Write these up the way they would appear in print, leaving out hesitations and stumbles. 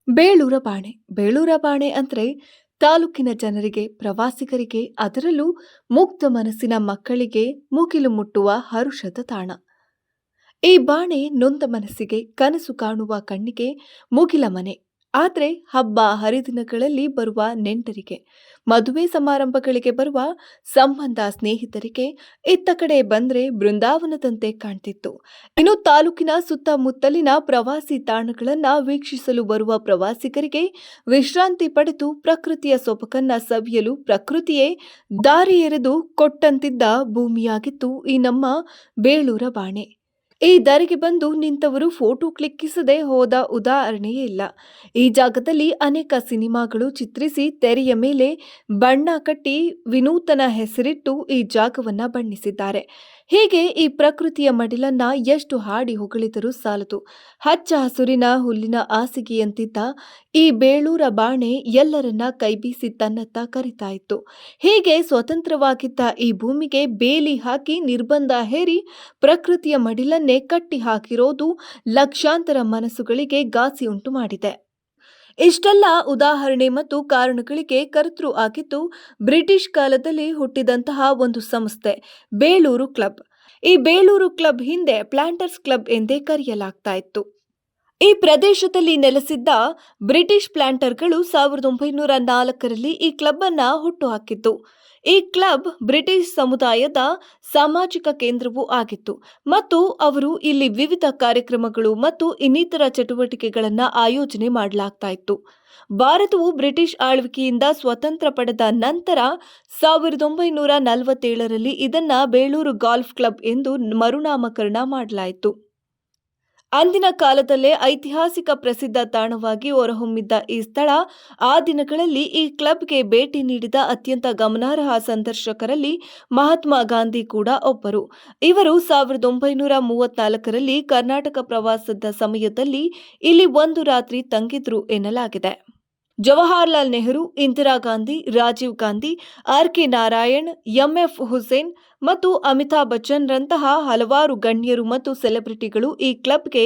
ಬೇಳೂರ ಬಾಣೆ. ಬೇಳೂರ ಬಾಣೆ ಅಂದ್ರೆ ತಾಲೂಕಿನ ಜನರಿಗೆ, ಪ್ರವಾಸಿಗರಿಗೆ, ಅದರಲ್ಲೂ ಮುಗ್ಧ ಮನಸ್ಸಿನ ಮಕ್ಕಳಿಗೆ ಮುಗಿಲು ಮುಟ್ಟುವ ಹರುಷದ ತಾಣ. ಈ ಬಾಣೆ ನೊಂದ ಮನಸ್ಸಿಗೆ, ಕನಸು ಕಾಣುವ ಕಣ್ಣಿಗೆ ಮುಗಿಲ ಮನೆ. ಆದ್ರೆ ಹಬ್ಬ ಹರಿದಿನಗಳಲ್ಲಿ ಬರುವ ನೆಂಟರಿಗೆ, ಮದುವೆ ಸಮಾರಂಭಗಳಿಗೆ ಬರುವ ಸಂಬಂಧ ಸ್ನೇಹಿತರಿಗೆ ಇತ್ತ ಕಡೆ ಬಂದ್ರೆ ಬೃಂದಾವನದಂತೆ ಕಾಣ್ತಿತ್ತು. ಇನ್ನು ತಾಲೂಕಿನ ಸುತ್ತಮುತ್ತಲಿನ ಪ್ರವಾಸಿ ತಾಣಗಳನ್ನ ವೀಕ್ಷಿಸಲು ಬರುವ ಪ್ರವಾಸಿಗರಿಗೆ ವಿಶ್ರಾಂತಿ ಪಡೆದು ಪ್ರಕೃತಿಯ ಸೊಬಗನ್ನ ಸವಿಯಲು ಪ್ರಕೃತಿಯೇ ದಾರಿ ಎರೆದು ಕೊಟ್ಟಂತಿದ್ದ ಭೂಮಿಯಾಗಿತ್ತು ಈ ನಮ್ಮ ಬೇಳೂರ ಬಾಣೆ. ಈ ದಾರಿಗೆ ಬಂದು ನಿಂತವರು ಫೋಟೋ ಕ್ಲಿಕ್ಕಿಸದೆ ಹೋದ ಉದಾಹರಣೆಯೇ ಇಲ್ಲ. ಈ ಜಾಗದಲ್ಲಿ ಅನೇಕ ಸಿನಿಮಾಗಳು ಚಿತ್ರಿಸಿ ತೆರೆಯ ಮೇಲೆ ಬಣ್ಣ ಕಟ್ಟಿ ವಿನೂತನ ಹೆಸರಿಟ್ಟು ಈ ಜಾಗವನ್ನ ಬಣ್ಣಿಸಿದ್ದಾರೆ. ಹೀಗೆ ಈ ಪ್ರಕೃತಿಯ ಮಡಿಲನ್ನ ಎಷ್ಟು ಹಾಡಿ ಹೊಗಳಿದರೂ ಸಾಲದು. ಹಚ್ಚ ಹಸುರಿನ ಹುಲ್ಲಿನ ಹಾಸಿಗೆಯಂತಿದ್ದ ಈ ಬೇಳೂರ ಬಾಣೆ ಎಲ್ಲರನ್ನ ಕೈಬೀಸಿ ತನ್ನತ್ತ ಕರಿತಾ ಇತ್ತು. ಹೀಗೆ ಸ್ವತಂತ್ರವಾಗಿದ್ದ ಈ ಭೂಮಿಗೆ ಬೇಲಿ ಹಾಕಿ ನಿರ್ಬಂಧ ಹೇರಿ ಪ್ರಕೃತಿಯ ಮಡಿಲನ್ನೇ ಕಟ್ಟಿ ಹಾಕಿರೋದು ಲಕ್ಷಾಂತರ ಮನಸ್ಸುಗಳಿಗೆ ಘಾಸಿ ಉಂಟು ಮಾಡಿದೆ. ಇಷ್ಟೆಲ್ಲ ಉದಾಹರಣೆ ಮತ್ತು ಕಾರಣಗಳಿಗೆ ಕರ್ತೃ ಆಗಿದ್ದು ಬ್ರಿಟಿಷ್ ಕಾಲದಲ್ಲಿ ಹುಟ್ಟಿದಂತಹ ಒಂದು ಸಂಸ್ಥೆ ಬೇಳೂರು ಕ್ಲಬ್. ಈ ಬೇಳೂರು ಕ್ಲಬ್ ಹಿಂದೆ ಪ್ಲಾಂಟರ್ಸ್ ಕ್ಲಬ್ ಎಂದೇ ಕರೆಯಲಾಗ್ತಾ ಇತ್ತು. ಈ ಪ್ರದೇಶದಲ್ಲಿ ನೆಲೆಸಿದ್ದ ಬ್ರಿಟಿಷ್ ಪ್ಲಾಂಟರ್ಗಳು 1904ರಲ್ಲಿ ಈ ಕ್ಲಬ್ ಅನ್ನ ಹುಟ್ಟುಹಾಕಿದ್ದು. ಈ ಕ್ಲಬ್ ಬ್ರಿಟಿಷ್ ಸಮುದಾಯದ ಸಾಮಾಜಿಕ ಕೇಂದ್ರವೂ ಆಗಿತ್ತು ಮತ್ತು ಅವರು ಇಲ್ಲಿ ವಿವಿಧ ಕಾರ್ಯಕ್ರಮಗಳು ಮತ್ತು ಇನ್ನಿತರ ಚಟುವಟಿಕೆಗಳನ್ನು ಆಯೋಜನೆ ಮಾಡಲಾಗ್ತಾ ಇತ್ತು. ಭಾರತವು ಬ್ರಿಟಿಷ್ ಆಳ್ವಿಕೆಯಿಂದ ಸ್ವತಂತ್ರ ಪಡೆದ ನಂತರ 1947ರಲ್ಲಿ ಇದನ್ನ ಬೇಳೂರು ಗಾಲ್ಫ್ ಕ್ಲಬ್ ಎಂದು ಮರುನಾಮಕರಣ ಮಾಡಲಾಯಿತು. ಅಂದಿನ ಕಾಲದಲ್ಲೇ ಐತಿಹಾಸಿಕ ಪ್ರಸಿದ್ಧ ತಾಣವಾಗಿ ಹೊರಹೊಮ್ಮಿದ್ದ ಈ ಸ್ಥಳ ಆ ದಿನಗಳಲ್ಲಿ ಈ ಕ್ಲಬ್ಗೆ ಭೇಟಿ ನೀಡಿದ ಅತ್ಯಂತ ಗಮನಾರ್ಹ ಸಂದರ್ಶಕರಲ್ಲಿ ಮಹಾತ್ಮ ಗಾಂಧಿ ಕೂಡ ಒಬ್ಬರು. ಇವರು 1934ರಲ್ಲಿ ಕರ್ನಾಟಕ ಪ್ರವಾಸದ ಸಮಯದಲ್ಲಿ ಇಲ್ಲಿ ಒಂದು ರಾತ್ರಿ ತಂಗಿದ್ರು ಎನ್ನಲಾಗಿದೆ. ಜವಾಹರ್ಲಾಲ್ ನೆಹರು, ಇಂದಿರಾ ಗಾಂಧಿ, ರಾಜೀವ್ ಗಾಂಧಿ, ಆರ್.ಕೆ. ನಾರಾಯಣ್, ಎಂ.ಎಫ್. ಹುಸೇನ್ ಮತ್ತು ಅಮಿತಾಬ್ ಬಚ್ಚನ್ ರಂತಹ ಹಲವಾರು ಗಣ್ಯರು ಮತ್ತು ಸೆಲೆಬ್ರಿಟಿಗಳು ಈ ಕ್ಲಬ್ಗೆ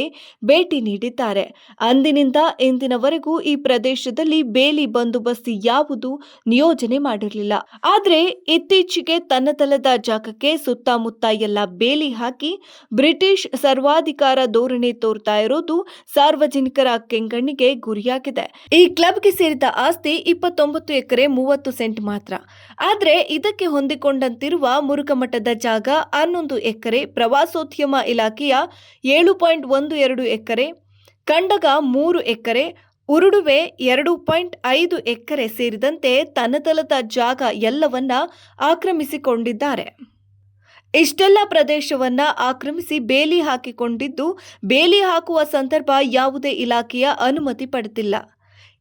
ಭೇಟಿ ನೀಡಿದ್ದಾರೆ. ಅಂದಿನಿಂದ ಇಂದಿನವರೆಗೂ ಈ ಪ್ರದೇಶದಲ್ಲಿ ಬೇಲಿ ಬಂದೋಬಸ್ತ್ ಯಾವುದು ನಿಯೋಜನೆ ಮಾಡಿರಲಿಲ್ಲ. ಆದರೆ ಇತ್ತೀಚೆಗೆ ತನ್ನದಲ್ಲದ ಜಾಗಕ್ಕೆ ಸುತ್ತಮುತ್ತ ಎಲ್ಲ ಬೇಲಿ ಹಾಕಿ ಬ್ರಿಟಿಷ್ ಸರ್ವಾಧಿಕಾರ ಧೋರಣೆ ತೋರ್ತಾ ಇರೋದು ಸಾರ್ವಜನಿಕರ ಕೆಂಗಣ್ಣಿಗೆ ಗುರಿಯಾಗಿದೆ. ಈ ಕ್ಲಬ್ಗೆ ಸೇರಿದ ಆಸ್ತಿ 29 ಎಕರೆ 30 ಸೆಂಟ್ ಮಾತ್ರ. ಆದರೆ ಇದಕ್ಕೆ ಹೊಂದಿಕೊಂಡಂತಿರುವ ಮುರುಘಮಠದ ಜಾಗ 11 ಎಕರೆ, ಪ್ರವಾಸೋದ್ಯಮ ಇಲಾಖೆಯ 7.12 ಎಕರೆ, ಕಂಡಗ 3 ಎಕರೆ, ಉರುಡುವೆ 2.5 ಎಕರೆ ಸೇರಿದಂತೆ ತನ್ನದಲ್ಲದ ಜಾಗ ಎಲ್ಲವನ್ನ ಆಕ್ರಮಿಸಿಕೊಂಡಿದ್ದಾರೆ. ಇಷ್ಟೆಲ್ಲ ಪ್ರದೇಶವನ್ನ ಆಕ್ರಮಿಸಿ ಬೇಲಿ ಹಾಕಿಕೊಂಡಿದ್ದು, ಬೇಲಿ ಹಾಕುವ ಸಂದರ್ಭ ಯಾವುದೇ ಇಲಾಖೆಯ ಅನುಮತಿ ಪಡೆದಿಲ್ಲ.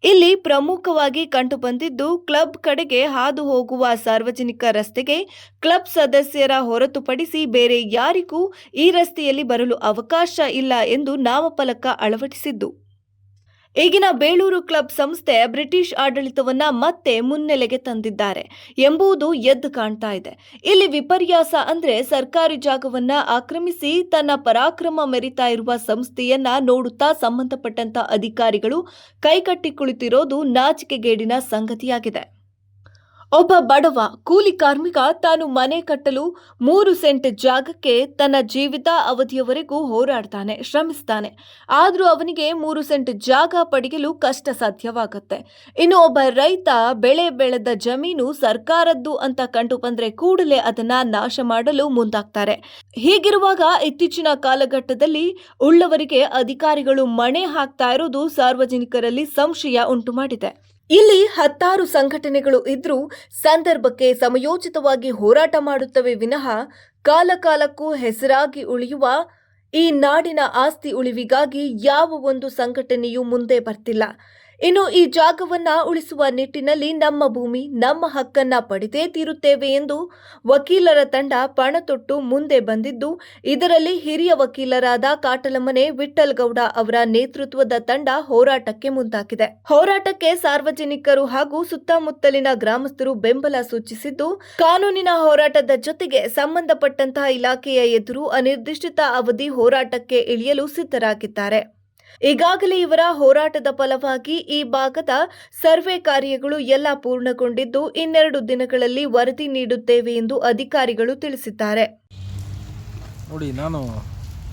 ಇಲ್ಲಿ ಪ್ರಮುಖವಾಗಿ ಕಂಡುಬಂದಿದ್ದು ಕ್ಲಬ್ ಕಡೆಗೆ ಹಾದು ಹೋಗುವ ಸಾರ್ವಜನಿಕ ರಸ್ತೆಗೆ ಕ್ಲಬ್ ಸದಸ್ಯರ ಹೊರತುಪಡಿಸಿ ಬೇರೆ ಯಾರಿಗೂ ಈ ರಸ್ತೆಯಲ್ಲಿ ಬರಲು ಅವಕಾಶ ಇಲ್ಲ ಎಂದು ನಾಮಫಲಕ ಅಳವಡಿಸಿದ್ದು. ಈಗಿನ ಬೇಳೂರು ಕ್ಲಬ್ ಸಂಸ್ಥೆ ಬ್ರಿಟಿಷ್ ಆಡಳಿತವನ್ನ ಮತ್ತೆ ಮುನ್ನೆಲೆಗೆ ತಂದಿದ್ದಾರೆ ಎಂಬುದು ಎದ್ದು ಕಾಣ್ತಾ ಇದೆ. ಇಲ್ಲಿ ವಿಪರ್ಯಾಸ ಅಂದ್ರೆ ಸರ್ಕಾರಿ ಜಾಗವನ್ನ ಆಕ್ರಮಿಸಿ ತನ್ನ ಪರಾಕ್ರಮ ಮೆರಿತಾ ಇರುವ ಸಂಸ್ಥೆಯನ್ನ ನೋಡುತ್ತಾ ಸಂಬಂಧಪಟ್ಟಂತ ಅಧಿಕಾರಿಗಳು ಕೈಕಟ್ಟಿ ಕುಳಿತಿರೋದು ನಾಚಿಕೆಗೇಡಿನ ಸಂಗತಿಯಾಗಿದೆ. ಒಬ್ಬ ಬಡವ ಕೂಲಿ ಕಾರ್ಮಿಕ ತಾನು ಮನೆ ಕಟ್ಟಲು 3 ಸೆಂಟ್ ಜಾಗಕ್ಕೆ ತನ್ನ ಜೀವಿತ ಅವಧಿಯವರೆಗೂ ಹೋರಾಡ್ತಾನೆ, ಶ್ರಮಿಸ್ತಾನೆ. ಆದರೂ ಅವನಿಗೆ 3 ಸೆಂಟ್ ಜಾಗ ಪಡೆಯಲು ಕಷ್ಟ ಸಾಧ್ಯವಾಗುತ್ತೆ. ಇನ್ನು ಒಬ್ಬ ರೈತ ಬೆಳೆ ಬೆಳೆದ ಜಮೀನು ಸರ್ಕಾರದ್ದು ಅಂತ ಕಂಡು ಬಂದ್ರೆ ಕೂಡಲೇ ಅದನ್ನ ನಾಶ ಮಾಡಲು ಮುಂದಾಗ್ತಾರೆ. ಹೀಗಿರುವಾಗ ಇತ್ತೀಚಿನ ಕಾಲಘಟ್ಟದಲ್ಲಿ ಉಳ್ಳವರಿಗೆ ಅಧಿಕಾರಿಗಳು ಮಣೆ ಹಾಕ್ತಾ ಇರೋದು ಸಾರ್ವಜನಿಕರಲ್ಲಿ ಸಂಶಯ ಉಂಟು ಮಾಡಿದೆ. ಇಲ್ಲಿ 10 ಸಂಘಟನೆಗಳು ಇದ್ರೂ ಸಂದರ್ಭಕ್ಕೆ ಸಮಯೋಚಿತವಾಗಿ ಹೋರಾಟ ಮಾಡುತ್ತವೆ ವಿನಃ ಕಾಲಕಾಲಕ್ಕೂ ಹೆಸರಾಗಿ ಉಳಿಯುವ ಈ ನಾಡಿನ ಆಸ್ತಿ ಉಳಿವಿಗಾಗಿ ಯಾವ ಒಂದು ಸಂಘಟನೆಯೂ ಮುಂದೆ ಬರ್ತಿಲ್ಲ. ಇನ್ನು ಈ ಜಾಗವನ್ನ ಉಳಿಸುವ ನಿಟ್ಟಿನಲ್ಲಿ ನಮ್ಮ ಭೂಮಿ, ನಮ್ಮ ಹಕ್ಕನ್ನ ಪಡೆದೇ ತೀರುತ್ತೇವೆ ಎಂದು ವಕೀಲರ ತಂಡ ಪಣ ತೊಟ್ಟು ಮುಂದೆ ಬಂದಿದ್ದು, ಇದರಲ್ಲಿ ಹಿರಿಯ ವಕೀಲರಾದ ಕಾಟಲಮನೆ ವಿಠ್ಠಲ್ ಗೌಡ ಅವರ ನೇತೃತ್ವದ ತಂಡ ಹೋರಾಟಕ್ಕೆ ಮುಂದಾಗಿದೆ. ಹೋರಾಟಕ್ಕೆ ಸಾರ್ವಜನಿಕರು ಹಾಗೂ ಸುತ್ತಮುತ್ತಲಿನ ಗ್ರಾಮಸ್ಥರು ಬೆಂಬಲ ಸೂಚಿಸಿದ್ದು, ಕಾನೂನಿನ ಹೋರಾಟದ ಜೊತೆಗೆ ಸಂಬಂಧಪಟ್ಟಂತಹ ಇಲಾಖೆಯ ಎದುರು ಅನಿರ್ದಿಷ್ಟ ಅವಧಿ ಹೋರಾಟಕ್ಕೆ ಇಳಿಯಲು ಸಿದ್ಧರಾಗಿದ್ದಾರೆ. ಈಗಾಗಲೇ ಇವರ ಹೋರಾಟದ ಫಲವಾಗಿ ಈ ಭಾಗದ ಸರ್ವೆ ಕಾರ್ಯಗಳು ಎಲ್ಲ ಪೂರ್ಣಗೊಂಡಿದ್ದು 2 ದಿನಗಳಲ್ಲಿ ವರದಿ ನೀಡುತ್ತೇವೆ ಎಂದು ಅಧಿಕಾರಿಗಳು ತಿಳಿಸಿದ್ದಾರೆ. ನೋಡಿ, ನಾನು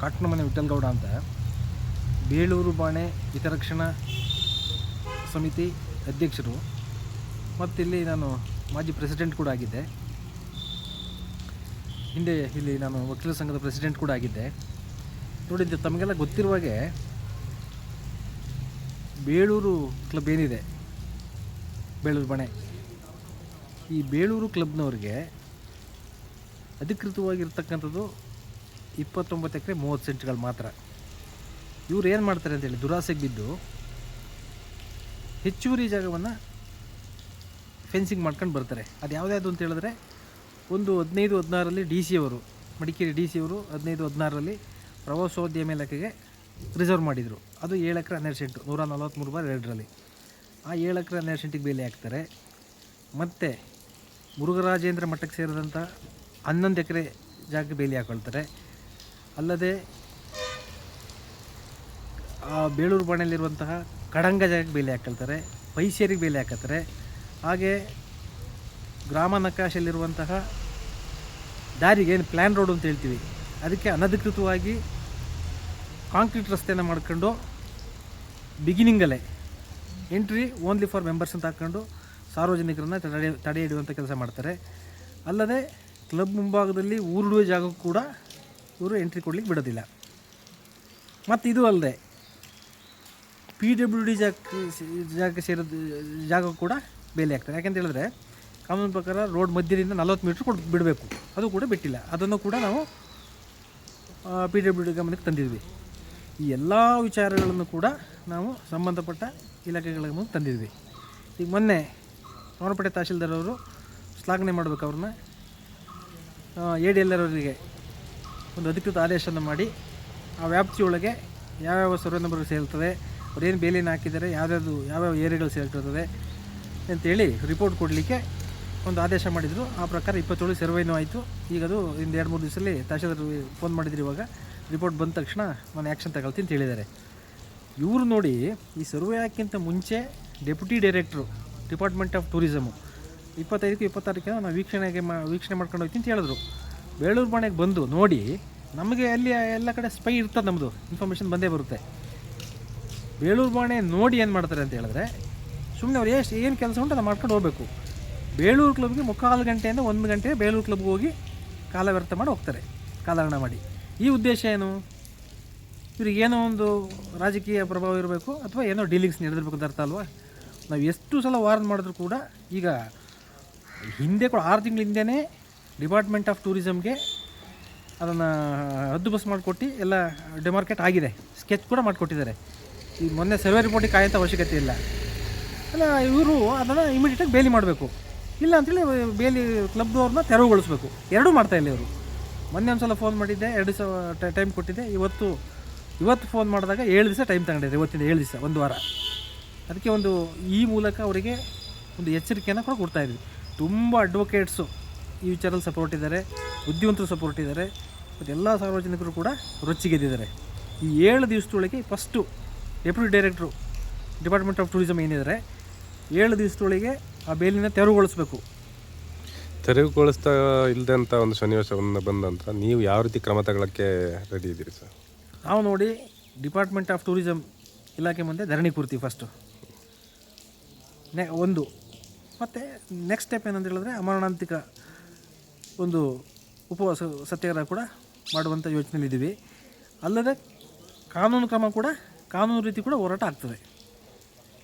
ಕಾಟನಮನೆ ವಿಠ್ಠಲಗೌಡ ಅಂತ, ಬೇಳೂರು ಬಾಣೆ ಹಿತರಕ್ಷಣಾ ಸಮಿತಿ ಅಧ್ಯಕ್ಷರು, ಮತ್ತಿಲ್ಲಿ ನಾನು ಮಾಜಿ ಪ್ರೆಸಿಡೆಂಟ್ ಕೂಡ ಆಗಿದ್ದೆ. ಹಿಂದೆ ಇಲ್ಲಿ ನಾನು ವಕೀಲರ ಸಂಘದ ಪ್ರೆಸಿಡೆಂಟ್ ಕೂಡ ಆಗಿದ್ದೆ. ನೋಡಿ, ತಮಗೆಲ್ಲ ಗೊತ್ತಿರುವಾಗೆ ಬೇಳೂರು ಕ್ಲಬ್ ಏನಿದೆ, ಬೇಳೂರು ಬಾಣೆ, ಈ ಬೇಳೂರು ಕ್ಲಬ್ನವ್ರಿಗೆ ಅಧಿಕೃತವಾಗಿರ್ತಕ್ಕಂಥದ್ದು 29 ಎಕರೆ 30 ಸೆಂಟ್ಗಳು ಮಾತ್ರ. ಇವ್ರು ಏನು ಮಾಡ್ತಾರೆ ಅಂತೇಳಿ ದುರಾಸೆಗೆ ಬಿದ್ದು ಹೆಚ್ಚುವರಿ ಜಾಗವನ್ನು ಫೆನ್ಸಿಂಗ್ ಮಾಡ್ಕೊಂಡು ಬರ್ತಾರೆ. ಅದು ಯಾವುದ್ಯಾವುದು ಅಂತ ಹೇಳಿದ್ರೆ, ಒಂದು 15-16ರಲ್ಲಿ ಡಿ ಸಿ ಅವರು, ಮಡಿಕೇರಿ ಡಿ ಸಿ ಅವರು 15-16ರಲ್ಲಿ ಪ್ರವಾಸೋದ್ಯಮ ಇಲಾಖೆಗೆ ರಿಸರ್ವ್ ಮಾಡಿದರು. ಅದು 7 ಎಕರೆ 12 ಸೆಂಟು 143/2ರಲ್ಲಿ. ಆ 7 ಎಕರೆ 12 ಸೆಂಟಿಗೆ ಬೇಲಿ ಹಾಕ್ತಾರೆ. ಮತ್ತು ಮುರುಘರಾಜೇಂದ್ರ ಮಠಕ್ಕೆ ಸೇರಿದಂಥ 11 ಎಕರೆ ಜಾಗಕ್ಕೆ ಬೇಲಿ ಹಾಕೊಳ್ತಾರೆ. ಅಲ್ಲದೆ ಆ ಬೇಳೂರು ಬಾಣೆಯಲ್ಲಿರುವಂತಹ ಕಡಂಗ ಜಾಗಕ್ಕೆ ಬೇಲಿ ಹಾಕೊಳ್ತಾರೆ, ಪೈಸೇರಿಗೆ ಬೇಲಿ ಹಾಕತ್ತಾರೆ. ಹಾಗೆ ಗ್ರಾಮ ನಕಾಶೆಯಲ್ಲಿರುವಂತಹ ದಾರಿಗೆ, ಏನು ಪ್ಲ್ಯಾನ್ ರೋಡ್ ಅಂತ ಹೇಳ್ತೀವಿ, ಅದಕ್ಕೆ ಅನಧಿಕೃತವಾಗಿ ಕಾಂಕ್ರೀಟ್ ರಸ್ತೆಯನ್ನು ಮಾಡ್ಕೊಂಡು ಬಿಗಿನಿಂಗಲ್ಲೇ ಎಂಟ್ರಿ ಓನ್ಲಿ ಫಾರ್ ಮೆಂಬರ್ಸ್ ಅಂತ ಹಾಕ್ಕೊಂಡು ಸಾರ್ವಜನಿಕರನ್ನು ತಡೆ ಹಿಡಿಯುವಂಥ ಕೆಲಸ ಮಾಡ್ತಾರೆ. ಅಲ್ಲದೆ ಕ್ಲಬ್ ಮುಂಭಾಗದಲ್ಲಿ ಊರುಡುವ ಜಾಗಕ್ಕೂ ಕೂಡ ಇವರು ಎಂಟ್ರಿ ಕೊಡಲಿಕ್ಕೆ ಬಿಡೋದಿಲ್ಲ. ಮತ್ತು ಇದು ಅಲ್ಲದೆ PWD ಜಾಗಕ್ಕೆ ಸೇರಿದ ಜಾಗ ಕೂಡ ಬೇಲಿ ಹಾಕ್ತಾರೆ. ಯಾಕೆಂತ ಹೇಳಿದ್ರೆ, ಕಾನೂನು ಪ್ರಕಾರ ರೋಡ್ ಮಧ್ಯದಿಂದ 40 ಮೀಟ್ರ್ ಬಿಡಬೇಕು, ಅದು ಕೂಡ ಬಿಟ್ಟಿಲ್ಲ. ಅದನ್ನು ಕೂಡ ನಾವು PWD ಗಮನಕ್ಕೆ ತಂದಿದ್ವಿ. ಈ ಎಲ್ಲ ವಿಚಾರಗಳನ್ನು ಕೂಡ ನಾವು ಸಂಬಂಧಪಟ್ಟ ಇಲಾಖೆಗಳ ಗಮನಕ್ಕೆ ತಂದಿದ್ವಿ. ಈಗ ಮೊನ್ನೆ ಸೋಮವಾರಪೇಟೆ ತಹಶೀಲ್ದಾರ್ ಅವರು ಶ್ಲಾಘನೆ ಮಾಡಬೇಕು, ಅವ್ರನ್ನ ADLR ಅವರಿಗೆ ಒಂದು ಅಧಿಕೃತ ಆದೇಶವನ್ನು ಮಾಡಿ ಆ ವ್ಯಾಪ್ತಿಯೊಳಗೆ ಯಾವ್ಯಾವ ಸರ್ವೆ ನಂಬರ್ ಸೇರ್ತದೆ, ಅವ್ರೇನು ಬೇಲಿನ ಹಾಕಿದ್ದಾರೆ, ಯಾವ್ಯಾವ ಏರಿಯಾಗಳು ಸೇರ್ತಿರ್ತದೆ ಅಂತೇಳಿ ರಿಪೋರ್ಟ್ ಕೊಡಲಿಕ್ಕೆ ಒಂದು ಆದೇಶ ಮಾಡಿದರು. ಆ ಪ್ರಕಾರ 27 ಸರ್ವೇನೂ ಆಯಿತು. ಈಗ ಅದು ಇಂದು 2-3 ದಿವಸದಲ್ಲಿ ತಹಶೀಲ್ದಾರ್ ಫೋನ್ ಮಾಡಿದ್ರು. ಇವಾಗ ರಿಪೋರ್ಟ್ ಬಂದ ತಕ್ಷಣ ನಾನು ಆ್ಯಕ್ಷನ್ ತಗೊಳ್ತೀನಿ ಅಂತ ಹೇಳಿದ್ದಾರೆ. ಇವರು ನೋಡಿ, ಈ ಸರ್ವೆ ಹಾಕಿಂತ ಮುಂಚೆ deputy director department of tourism 25-26 ನಾವು ವೀಕ್ಷಣೆ ಮಾಡ್ಕೊಂಡು ಹೋಗ್ತೀನಿ ಅಂತ ಹೇಳಿದ್ರು. ಬೇಳೂರು ಬಾಣೆಗೆ ಬಂದು ನೋಡಿ, ನಮಗೆ ಅಲ್ಲಿ ಎಲ್ಲ ಕಡೆ ಸ್ಪೈ ಇರ್ತದೆ, ನಮ್ಮದು ಇನ್ಫಾರ್ಮೇಷನ್ ಬಂದೇ ಬರುತ್ತೆ. ಬೇಳೂರು ಬಾಣೆ ನೋಡಿ ಏನು ಮಾಡ್ತಾರೆ ಅಂತ ಹೇಳಿದ್ರೆ, ಸುಮ್ಮನೆ ಅವ್ರು ಏನು ಕೆಲಸ ಉಂಟು ಅದನ್ನು ಮಾಡ್ಕೊಂಡು ಹೋಗಬೇಕು. ಬೇಳೂರು ಕ್ಲಬ್ಗೆ 3/4 ಗಂಟೆಯಿಂದ 1 ಗಂಟೆ ಬೇಳೂರು ಕ್ಲಬ್ಗೆ ಹೋಗಿ ಕಾಲ ವ್ಯರ್ಥ ಮಾಡಿ ಹೋಗ್ತಾರೆ, ಕಾಲಹರಣ ಮಾಡಿ. ಈ ಉದ್ದೇಶ ಏನು? ಇವ್ರಿಗೆ ಏನೋ ಒಂದು ರಾಜಕೀಯ ಪ್ರಭಾವ ಇರಬೇಕು, ಅಥವಾ ಏನೋ ಡೀಲಿಂಗ್ಸ್ ನಡೆದಿರಬೇಕು ಅಂತ ಅರ್ಥ ಅಲ್ವಾ? ನಾವು ಎಷ್ಟು ಸಲ ವಾರ್ನ್ ಮಾಡಿದ್ರು ಕೂಡ, ಈಗ ಹಿಂದೆ ಕೂಡ 6 ತಿಂಗಳ ಹಿಂದೆಯೇ ಡಿಪಾರ್ಟ್ಮೆಂಟ್ ಆಫ್ ಟೂರಿಸಮ್ಗೆ ಅದನ್ನು ಹದ್ದುಬಸ್ತು ಮಾಡಿಕೊಟ್ಟು ಎಲ್ಲ ಡೆಮಾರ್ಕೆಟ್ ಆಗಿದೆ, ಸ್ಕೆಚ್ ಕೂಡ ಮಾಡಿಕೊಟ್ಟಿದ್ದಾರೆ. ಈ ಮೊನ್ನೆ ಸರ್ವೆ ರಿಪೋರ್ಟಿಗೆ ಕಾಯೋಂಥ ಅವಶ್ಯಕತೆ ಇಲ್ಲ. ಅಲ್ಲ, ಇವರು ಅದನ್ನು ಇಮಿಡಿಯೇಟಾಗಿ ಬೇಲಿ ಮಾಡಬೇಕು. ಇಲ್ಲ ಅಂತೇಳಿ ಬೇಲಿ ಕ್ಲಬ್ದವ್ರನ್ನ ತೆರವುಗೊಳಿಸ್ಬೇಕು. ಎರಡೂ ಮಾಡ್ತಾಯಿಲ್ಲ ಇವರು. ಮೊನ್ನೆ ಒಂದು ಸಲ ಫೋನ್ ಮಾಡಿದ್ದೆ, 2 ದಿವಸ ಟೈಮ್ ಕೊಟ್ಟಿದ್ದೆ. ಇವತ್ತು ಫೋನ್ ಮಾಡಿದಾಗ 7 ದಿವಸ ಟೈಮ್ ತಗೊಂಡಿದ್ದೆ. ಇವತ್ತಿಂದ 7 ದಿವಸ, 1 ವಾರ. ಅದಕ್ಕೆ ಈ ಮೂಲಕ ಅವರಿಗೆ ಒಂದು ಎಚ್ಚರಿಕೆಯನ್ನು ಕೂಡ ಕೊಡ್ತಾಯಿದ್ವಿ. ತುಂಬ ಅಡ್ವೊಕೇಟ್ಸು ಈ ವಿಚಾರದಲ್ಲಿ ಸಪೋರ್ಟ್ ಇದ್ದಾರೆ, ಬುದ್ಧಿವಂತರು ಸಪೋರ್ಟ್ ಇದ್ದಾರೆ, ಮತ್ತು ಎಲ್ಲ ಸಾರ್ವಜನಿಕರು ಕೂಡ ರೊಚ್ಚಿಗೆದ್ದಿದ್ದಾರೆ. ಈ 7 ದಿವಸದೊಳಗೆ first deputy director department of tourism ಏನಿದ್ದಾರೆ, 7 ದಿವಸದೊಳಗೆ ಆ ಬೇಲಿನ ತೆರವುಗೊಳಿಸ್ಬೇಕು. ತೆರವುಗೊಳಿಸ್ತಾ ಇಲ್ಲದಂಥ ಒಂದು ಸನ್ನಿವೇಶವನ್ನು ಬಂದ ನಂತರ ನೀವು ಯಾವ ರೀತಿ ಕ್ರಮ ತಗೊಳ್ಳೋಕ್ಕೆ ರೆಡಿ ಇದ್ದೀರಿ ಸರ್? ನಾವು ನೋಡಿ, ಡಿಪಾರ್ಟ್ಮೆಂಟ್ ಆಫ್ ಟೂರಿಸಮ್ ಇಲಾಖೆ ಮುಂದೆ ಧರಣಿ ಕೂರ್ತೀವಿ ಫಸ್ಟು. ಒಂದು ಮತ್ತು ನೆಕ್ಸ್ಟ್ ಸ್ಟೆಪ್ ಏನಂತ ಹೇಳಿದ್ರೆ, ಅಮರಣಾಂತಿಕ ಒಂದು ಉಪವಾಸ ಸತ್ಯಾಗ್ರಹ ಕೂಡ ಮಾಡುವಂಥ ಯೋಚನೆಯಲ್ಲಿದ್ದೀವಿ. ಅಲ್ಲದೆ ಕಾನೂನು ಕ್ರಮ ಕೂಡ, ಕಾನೂನು ರೀತಿ ಕೂಡ ಹೋರಾಟ ಆಗ್ತದೆ.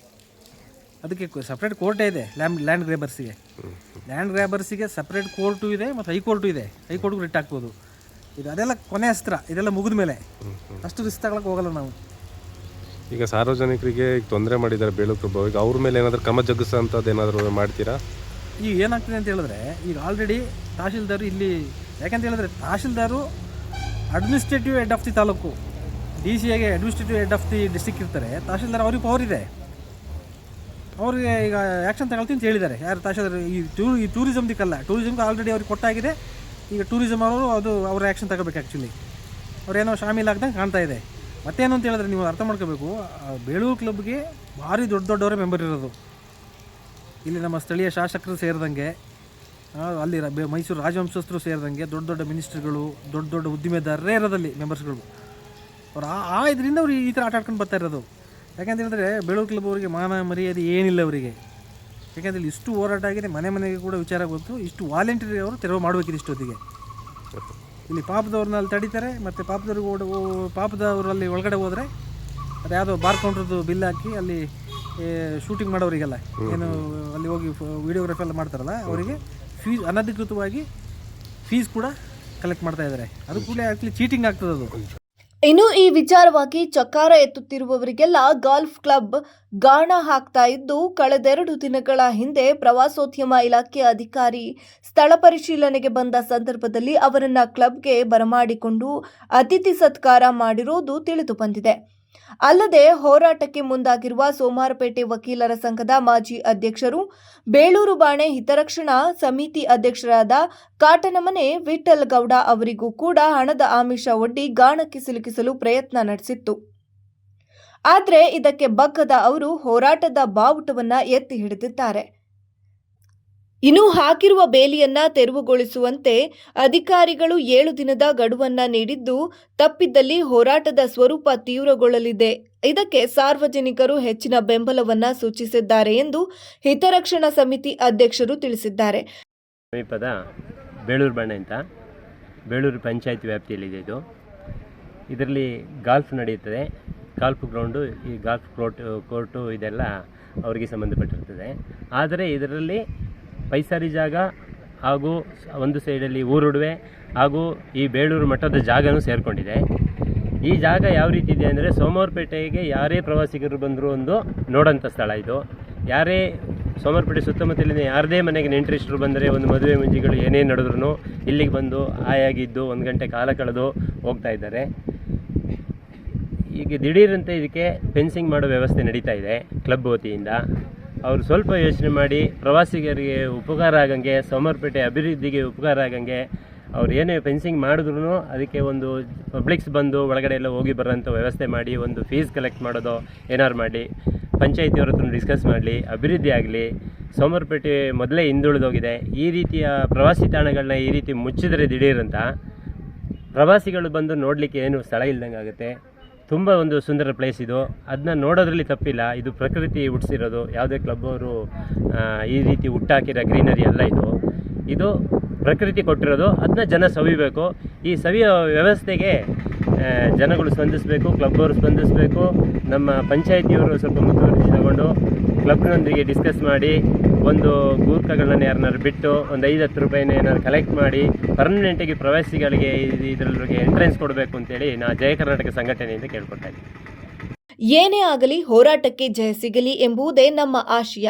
ಅದಕ್ಕೆ ಸಪ್ರೇಟ್ ಕೋರ್ಟೇ ಇದೆ. ಲ್ಯಾಂಡ್ ಗ್ರ್ಯಾಬರ್ಸಿಗೆ ಸಪ್ರೇಟ್ ಕೋರ್ಟು ಇದೆ, ಮತ್ತು ಹೈಕೋರ್ಟು ಇದೆ. ಹೈಕೋರ್ಟ್ಗೂ ರಿಟ್ ಹಾಕ್ಬೋದು. ಅದೆಲ್ಲ ಕೊನೆ ಅಸ್ತ್ರ. ಇದೆಲ್ಲ ಮುಗಿದ ಮೇಲೆ ಅಷ್ಟು ರಿಸ್ಕ್ ತಗೊಳಕ್ಕೆ ಹೋಗಲ್ಲ ನಾವು. ಈಗ ಸಾರ್ವಜನಿಕರಿಗೆ ತೊಂದರೆ ಮಾಡಿದ್ದಾರೆ ಬೇಳೂರು ಕ್ಲಬ್, ಈಗ ಅವ್ರ ಮೇಲೆ ಏನಾದರೂ ಕ್ರಮ ಜಗ್ಗಿಸೋಂಥದ್ದು ಏನಾದರೂ ಮಾಡ್ತೀರಾ? ಈಗ ಏನಾಗ್ತದೆ ಅಂತ ಹೇಳಿದ್ರೆ, ಈಗ ಆಲ್ರೆಡಿ ತಹಶೀಲ್ದಾರು ಇಲ್ಲಿ, ಯಾಕಂತ ಹೇಳಿದ್ರೆ tahsildar administrative head of the taluk, DCAಗೆ administrative head of the district ಇರ್ತಾರೆ. ತಹಶೀಲ್ದಾರ್ ಅವ್ರಿಗೆ ಪವರ್ ಇದೆ. ಅವ್ರಿಗೆ ಈಗ ಆ್ಯಕ್ಷನ್ ತಗೊಳ್ತೀನಿ ಅಂತ ಹೇಳಿದ್ದಾರೆ. ಯಾರು ತಹಶೀಲ್ದಾರ್? ಈ ಟೂರಿಸಮ್ದಿಕ್ಕಲ್ಲ, ಟೂರಿಸಮ್ಗೆ ಆಲ್ರೆಡಿ ಅವ್ರಿಗೆ ಕೊಟ್ಟಾಗಿದೆ. ಈಗ ಟೂರಿಸಮ್ ಅವರು ಅವ್ರ ಆ್ಯಕ್ಷನ್ ತಗೋಬೇಕು. ಆ್ಯಕ್ಚುಲಿ ಅವ್ರೇನೋ ಶಾಮೀಲಾಗ್ದಂಗೆ ಕಾಣ್ತಾ ಇದೆ. ಮತ್ತೇನು ಅಂತ ಹೇಳಿದ್ರೆ ನೀವು ಅರ್ಥ ಮಾಡ್ಕೋಬೇಕು, ಬೇಳೂರು ಕ್ಲಬ್ಗೆ ಭಾರಿ ದೊಡ್ಡವರೇ ಮೆಂಬರ್ ಇರೋದು. ಇಲ್ಲಿ ನಮ್ಮ ಸ್ಥಳೀಯ ಶಾಸಕರು ಸೇರಿದಂಗೆ, ಅಲ್ಲಿ ಮೈಸೂರು ರಾಜವಂಶಸ್ಥರು ಸೇರಿದಂಗೆ ದೊಡ್ಡ ಮಿನಿಸ್ಟ್ರಿಗಳು, ದೊಡ್ಡ ಉದ್ದಿಮೆದಾರರೇ ಇರೋದಲ್ಲಿ ಮೆಂಬರ್ಸ್ಗಳು. ಅವ್ರು ಆ ಇದರಿಂದ ಅವ್ರು ಈ ಥರ ಆಟ ಆಡ್ಕೊಂಡು ಬರ್ತಾ ಇರೋದು. ಯಾಕೆಂತ ಹೇಳಿದ್ರೆ ಬೇಳೂರು ಕ್ಲಬ್ ಅವರಿಗೆ ಮಾನ ಮರ್ಯಾದೆ ಏನಿಲ್ಲ ಅವರಿಗೆ. ಯಾಕೆಂದರೆ ಇಷ್ಟು ಹೋರಾಟ ಆಗಿದೆ, ಮನೆಗೆ ಕೂಡ ವಿಚಾರ ಬಂತು. ಇಷ್ಟು ವಾಲಂಟಿಯರ್ ಅವರು ತೆರವು ಮಾಡಬೇಕಿದೆ ಇಷ್ಟೊತ್ತಿಗೆ. ಇಲ್ಲಿ ಪಾಪದವ್ರನ್ನ ಅಲ್ಲಿ ತಡೀತಾರೆ, ಮತ್ತು ಪಾಪದವರಲ್ಲಿ ಒಳಗಡೆ ಹೋದರೆ ಅದು ಯಾವುದೋ ಬಾರ್ ಕೌಂಟ್ರದ್ದು ಬಿಲ್ ಹಾಕಿ ಅಲ್ಲಿ ಶೂಟಿಂಗ್ ಮಾಡೋರಿಗೆಲ್ಲ ಏನು ಅಲ್ಲಿ ಹೋಗಿ ವಿಡಿಯೋಗ್ರಫಿ ಎಲ್ಲ ಮಾಡ್ತಾರಲ್ಲ, ಅವರಿಗೆ ಅನಧಿಕೃತವಾಗಿ ಫೀಸ್ ಕೂಡ ಕಲೆಕ್ಟ್ ಮಾಡ್ತಾ ಇದ್ದಾರೆ. ಅದು ಕೂಡ ಆ್ಯಕ್ಚುಲಿ ಚೀಟಿಂಗ್ ಆಗ್ತದೆ ಅದು. ಇನ್ನು ಈ ವಿಚಾರವಾಗಿ ಚಕಾರ ಎತ್ತುತ್ತಿರುವವರಿಗೆಲ್ಲ ಗಾಲ್ಫ್ ಕ್ಲಬ್ ಗಾಣ ಹಾಕ್ತಾ ಇದ್ದು, ಕಳೆದೆರಡು ದಿನಗಳ ಹಿಂದೆ ಪ್ರವಾಸೋದ್ಯಮ ಇಲಾಖೆ ಅಧಿಕಾರಿ ಸ್ಥಳ ಪರಿಶೀಲನೆಗೆ ಬಂದ ಸಂದರ್ಭದಲ್ಲಿ ಅವರನ್ನ ಕ್ಲಬ್ಗೆ ಬರಮಾಡಿಕೊಂಡು ಅತಿಥಿ ಸತ್ಕಾರ ಮಾಡಿರೋದು ತಿಳಿದು ಬಂದಿದೆ. ಅಲ್ಲದೆ ಹೋರಾಟಕ್ಕೆ ಮುಂದಾಗಿರುವ ಸೋಮವಾರಪೇಟೆ ವಕೀಲರ ಸಂಘದ ಮಾಜಿ ಅಧ್ಯಕ್ಷರು, ಬೇಳೂರು ಬಾಣೆ ಹಿತರಕ್ಷಣಾ ಸಮಿತಿ ಅಧ್ಯಕ್ಷರಾದ ಕಾಟನಮನೆ ವಿಠ್ಠಲ್ ಗೌಡ ಅವರಿಗೂ ಕೂಡ ಹಣದ ಆಮಿಷ ಒಡ್ಡಿ ಗಾಣಕ್ಕೆ ಸಿಲುಕಿಸಲು ಪ್ರಯತ್ನ ನಡೆಸಿತ್ತು. ಆದರೆ ಇದಕ್ಕೆ ಬಗ್ಗದ ಅವರು ಹೋರಾಟದ ಬಾವುಟವನ್ನ ಎತ್ತಿ ಹಿಡಿದಿದ್ದಾರೆ. ಇನ್ನು ಹಾಕಿರುವ ಬೇಲಿಯನ್ನ ತೆರವುಗೊಳಿಸುವಂತೆ ಅಧಿಕಾರಿಗಳು 7 ದಿನದ ಗಡುವನ್ನ ನೀಡಿದ್ದು, ತಪ್ಪಿದ್ದಲ್ಲಿ ಹೋರಾಟದ ಸ್ವರೂಪ ತೀವ್ರಗೊಳ್ಳಲಿದೆ. ಇದಕ್ಕೆ ಸಾರ್ವಜನಿಕರು ಹೆಚ್ಚಿನ ಬೆಂಬಲವನ್ನ ಸೂಚಿಸಿದ್ದಾರೆ ಎಂದು ಹಿತರಕ್ಷಣಾ ಸಮಿತಿ ಅಧ್ಯಕ್ಷರು ತಿಳಿಸಿದ್ದಾರೆ. ಸಮೀಪದ ಬೇಳೂರು ಬಾಣೆ ಅಂತ ಬೇಳೂರು ಪಂಚಾಯತ್ ವ್ಯಾಪ್ತಿಯಲ್ಲಿದೆ ಇದು. ಇದರಲ್ಲಿ ಗಾಲ್ಫ್ ನಡೆಯುತ್ತದೆ. ಗಾಲ್ಫ್ ಗ್ರೌಂಡು, ಈ ಗಾಲ್ಫ್ ಕೋರ್ಟು ಇದೆಲ್ಲ ಅವರಿಗೆ ಸಂಬಂಧಪಟ್ಟಿರ್ತದೆ. ಆದರೆ ಇದರಲ್ಲಿ ಪೈಸಾರಿ ಜಾಗ ಹಾಗೂ ಒಂದು ಸೈಡಲ್ಲಿ ಊರುಡುವೆ ಹಾಗೂ ಈ ಬೇಳೂರು ಮಠದ ಜಾಗನೂ ಸೇರಿಕೊಂಡಿದೆ. ಈ ಜಾಗ ಯಾವ ರೀತಿ ಇದೆ ಅಂದರೆ, ಸೋಮವಾರಪೇಟೆಗೆ ಯಾರೇ ಪ್ರವಾಸಿಗರು ಬಂದರೂ ಒಂದು ನೋಡೋಂಥ ಸ್ಥಳ ಇದು. ಯಾರೇ ಸೋಮವಾರಪೇಟೆ ಸುತ್ತಮುತ್ತಲಿನ ಯಾರದೇ ಮನೆಗೆ ನೆಂಟರಿಷ್ಟರು ಬಂದರೆ, ಒಂದು ಮದುವೆ ಮುಂಜಿಗಳು ಏನೇ ನಡೆದ್ರೂ ಇಲ್ಲಿಗೆ ಬಂದು ಆಯಾಗಿದ್ದು 1 ಗಂಟೆ ಕಾಲ ಕಳೆದು ಹೋಗ್ತಾ ಇದ್ದಾರೆ. ಈಗ ದಿಢೀರಂತೆ ಇದಕ್ಕೆ ಫೆನ್ಸಿಂಗ್ ಮಾಡೋ ವ್ಯವಸ್ಥೆ ನಡೀತಾ ಇದೆ ಕ್ಲಬ್ ವತಿಯಿಂದ. ಅವರು ಸ್ವಲ್ಪ ಯೋಚನೆ ಮಾಡಿ ಪ್ರವಾಸಿಗರಿಗೆ ಉಪಕಾರ ಆಗಂಗೆ, ಸೋಮವಾರಪೇಟೆ ಅಭಿವೃದ್ಧಿಗೆ ಉಪಕಾರ ಆಗಂಗೆ ಅವ್ರು ಏನೇ ಫೆನ್ಸಿಂಗ್ ಮಾಡಿದ್ರು ಅದಕ್ಕೆ ಒಂದು ಪಬ್ಲಿಕ್ಸ್ ಬಂದು ಒಳಗಡೆ ಎಲ್ಲ ಹೋಗಿ ಬರೋಂಥ ವ್ಯವಸ್ಥೆ ಮಾಡಿ, ಒಂದು ಫೀಸ್ ಕಲೆಕ್ಟ್ ಮಾಡೋದು ಏನಾರು ಮಾಡಿ, ಪಂಚಾಯತಿಯವ್ರ ಹತ್ರ ಡಿಸ್ಕಸ್ ಮಾಡಲಿ, ಅಭಿವೃದ್ಧಿ ಆಗಲಿ. ಸೋಮವಾರಪೇಟೆ ಮೊದಲೇ ಹಿಂದುಳಿದೋಗಿದೆ. ಈ ರೀತಿಯ ಪ್ರವಾಸಿ ತಾಣಗಳನ್ನ ಈ ರೀತಿ ಮುಚ್ಚಿದರೆ ದಿಢೀರಂತ ಪ್ರವಾಸಿಗಳು ಬಂದು ನೋಡಲಿಕ್ಕೆ ಏನು ಸ್ಥಳ ಇಲ್ದಂಗೆ ಆಗುತ್ತೆ. ತುಂಬ ಒಂದು ಸುಂದರ ಪ್ಲೇಸ್ ಇದು. ಅದನ್ನ ನೋಡೋದ್ರಲ್ಲಿ ತಪ್ಪಿಲ್ಲ. ಇದು ಪ್ರಕೃತಿ ಹುಟ್ಟಿಸಿರೋದು. ಯಾವುದೇ ಕ್ಲಬ್ ಅವರು ಈ ರೀತಿ ಹುಟ್ಟಾಕಿರೋ ಗ್ರೀನರಿ ಎಲ್ಲ ಇದು ಪ್ರಕೃತಿ ಕೊಟ್ಟಿರೋದು. ಅದನ್ನ ಜನ ಸವಿಬೇಕು. ಈ ಸವಿಯೋ ವ್ಯವಸ್ಥೆಗೆ ಜನಗಳು ಸ್ಪಂದಿಸಬೇಕು, ಕ್ಲಬ್ ಅವರು ಸ್ಪಂದಿಸಬೇಕು. ನಮ್ಮ ಪಂಚಾಯತಿಯವರು ಸ್ವಲ್ಪ ಮುತುವರ್ಜಿ ತಗೊಂಡು ಕ್ಲಬ್ನೊಂದಿಗೆ ಡಿಸ್ಕಸ್ ಮಾಡಿ, ಒಂದು ಗೂರ್ಖಗಳನ್ನ ಯಾರನ್ನಾರು ಬಿಟ್ಟು ಒಂದು 5-10 ರೂಪಾಯಿನ ಏನಾದ್ರು ಕಲೆಕ್ಟ್ ಮಾಡಿ ಪರ್ಮನೆಂಟಾಗಿ ಪ್ರವಾಸಿಗಳಿಗೆ ಇದರೊಳಗೆ ಎಂಟ್ರೆನ್ಸ್ ಕೊಡಬೇಕು ಅಂತೇಳಿ ನಾ ಜಯ ಕರ್ನಾಟಕ ಸಂಘಟನೆಯಿಂದ ಕೇಳ್ಕೊಳ್ತಾ ಇದ್ದೀನಿ. ಏನೇ ಆಗಲಿ ಹೋರಾಟಕ್ಕೆ ಜಯ ಸಿಗಲಿ ಎಂಬುದೇ ನಮ್ಮ ಆಶಯ.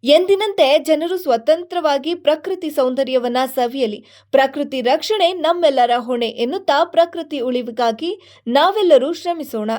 ಎಂದಿನಂತೆ ಜನರು ಸ್ವತಂತ್ರವಾಗಿ ಪ್ರಕೃತಿ ಸೌಂದರ್ಯವನ್ನ ಸವಿಯಲಿ. ಪ್ರಕೃತಿ ರಕ್ಷಣೆ ನಮ್ಮೆಲ್ಲರ ಹೊಣೆ ಎನ್ನುತ್ತಾ ಪ್ರಕೃತಿ ಉಳಿವಿಗಾಗಿ ನಾವೆಲ್ಲರೂ ಶ್ರಮಿಸೋಣ.